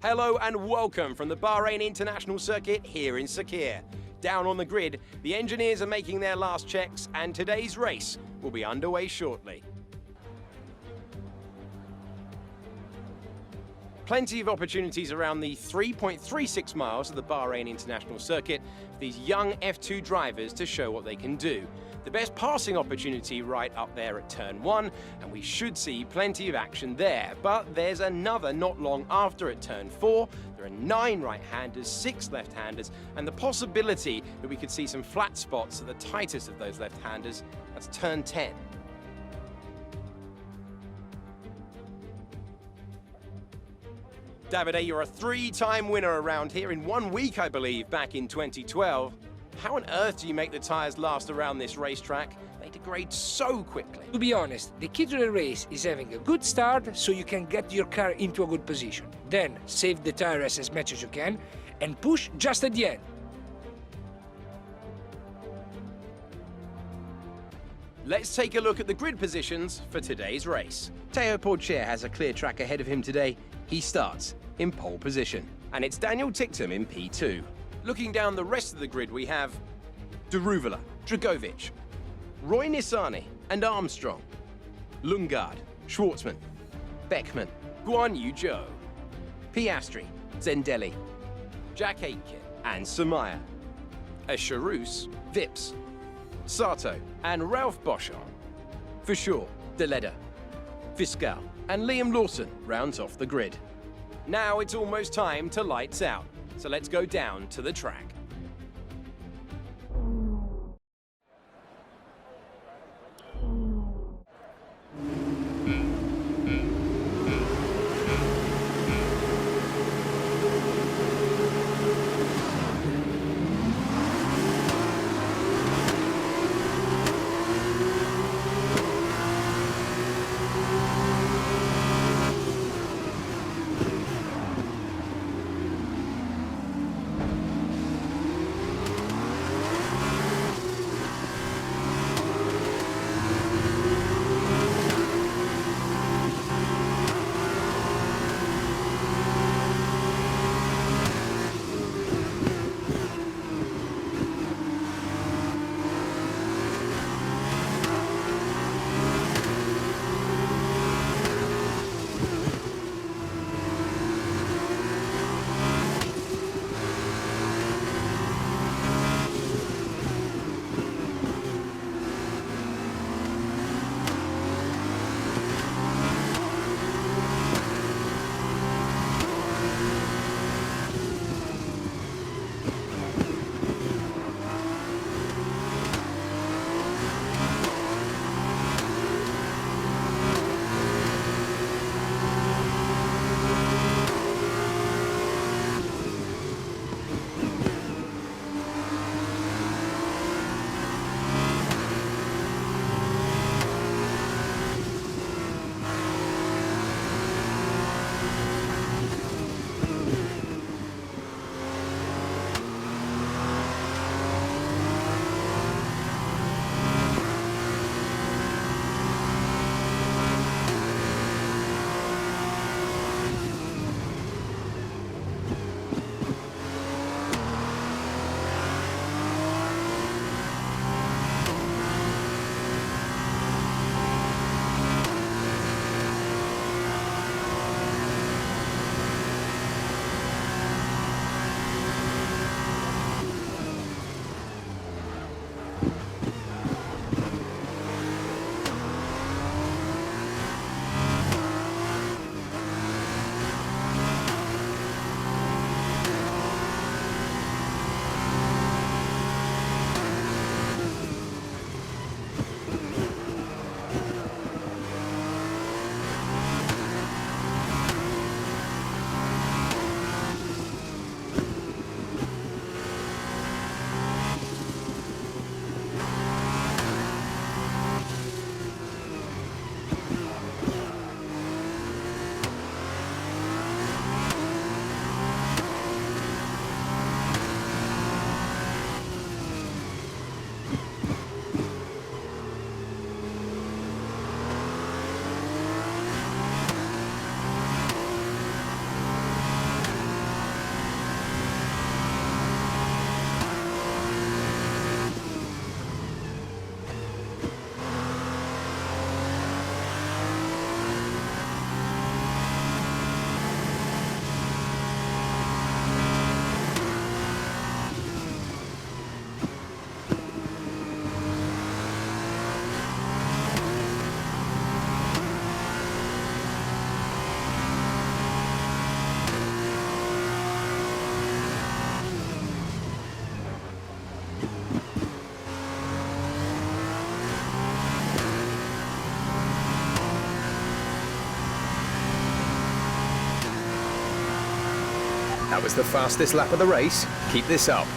Hello and welcome from the Bahrain International Circuit here in Sakir. Down on the grid, the engineers are making their last checks and today's race will be underway shortly. Plenty of opportunities around the 3.36 miles of the Bahrain International Circuit for these young F2 drivers to show what they can do. The best passing opportunity right up there at turn 1, and we should see plenty of action there. But there's another not long after at turn 4. There are 9 right-handers, 6 left-handers, and the possibility that we could see some flat spots at the tightest of those left-handers. That's turn 10. Davide, you're a 3-time winner around here in 1 week, I believe, back in 2012. How on earth do you make the tyres last around this racetrack? They degrade so quickly. To be honest, the key to the race is having a good start so you can get your car into a good position. Then save the tyres as much as you can and push just at the end. Let's take a look at the grid positions for today's race. Teo Porcher has a clear track ahead of him today. He starts in pole position. And it's Daniel Ticktum in P2. Looking down the rest of the grid, we have Daruvala, Dragovic, Roy Nissani and Armstrong, Lundgaard, Shwartzman, Beckman, Guan Yu Zhou, Piastri, Zendelli, Jack Aitken and Samaya, Echarouz, Vips, Sato and Ralph Boschon. For sure, Deleda, Fiscal and Liam Lawson rounds off the grid. Now it's almost time to lights out, so let's go down to the track. That was the fastest lap of the race. Keep this up.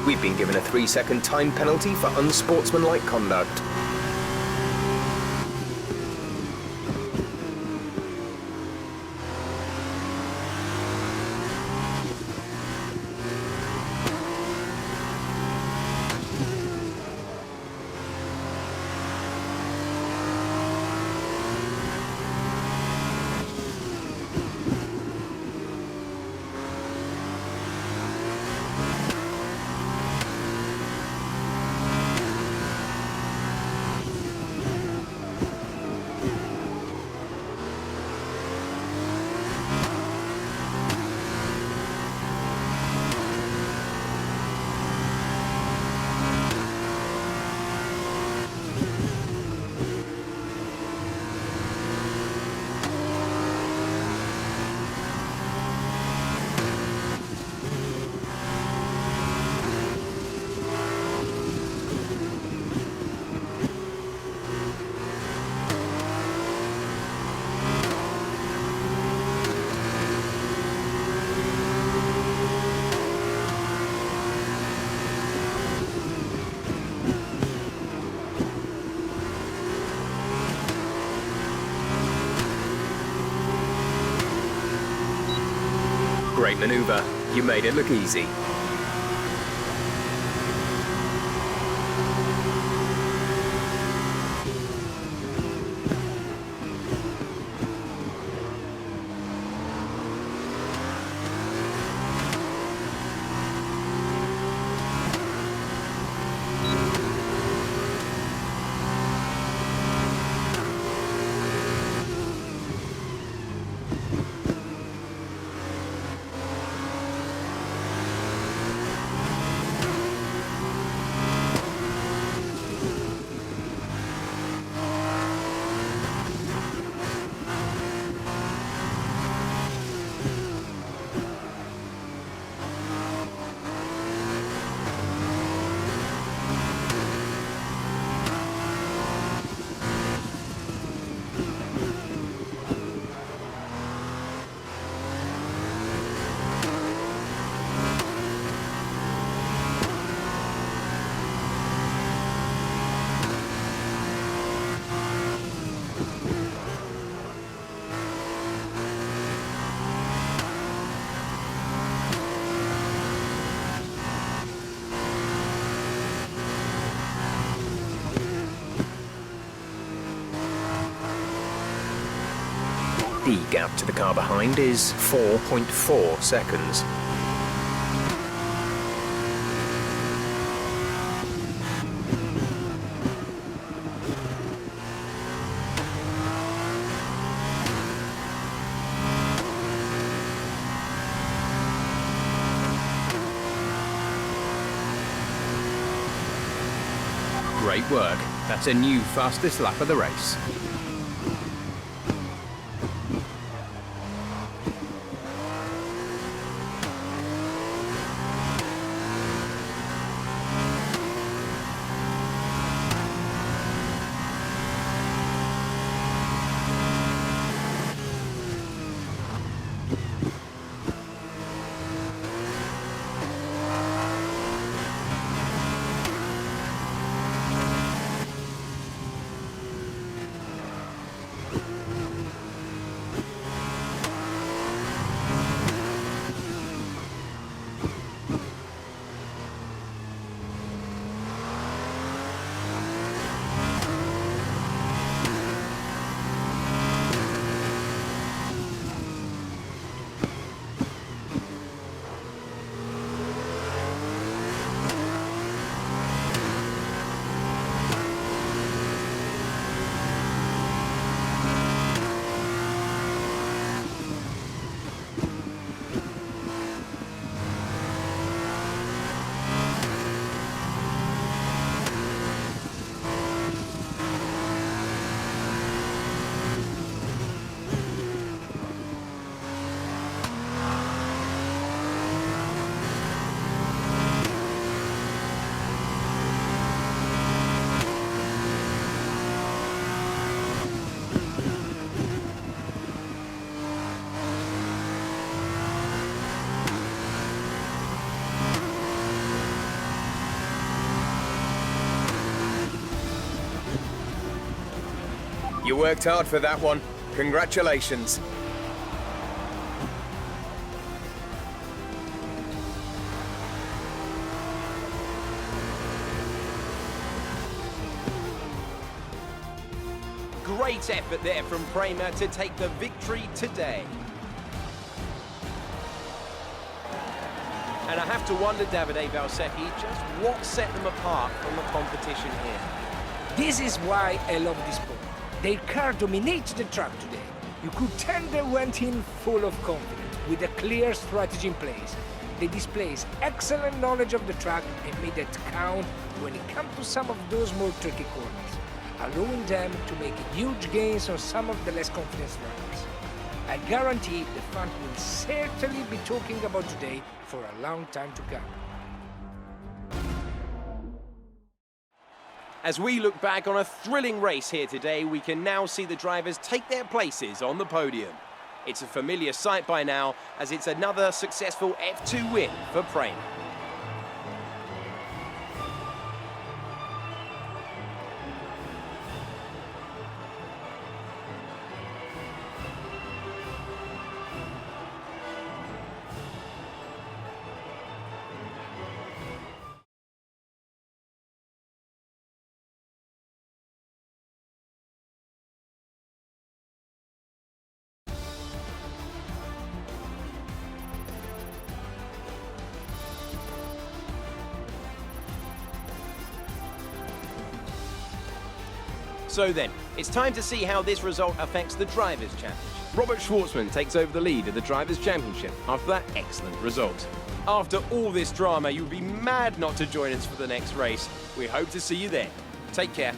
We've been given a 3-second time penalty for unsportsmanlike conduct. Great maneuver. You made it look easy. The gap to the car behind is 4.4 seconds. Great work. That's a new fastest lap of the race. You worked hard for that one. Congratulations. Great effort there from Prema to take the victory today. And I have to wonder, Davide Valsecchi, just what set them apart from the competition here. This is why I love this sport. Their car dominates the track today. You could tell they went in full of confidence, with a clear strategy in place. They displays excellent knowledge of the track and made it count when it comes to some of those more tricky corners, allowing them to make huge gains on some of the less confident runners. I guarantee the fans will certainly be talking about today for a long time to come. As we look back on a thrilling race here today, we can now see the drivers take their places on the podium. It's a familiar sight by now, as it's another successful F2 win for Prema. So then, it's time to see how this result affects the Drivers' Championship. Robert Shwartzman takes over the lead of the Drivers' Championship after that excellent result. After all this drama, you would be mad not to join us for the next race. We hope to see you there. Take care.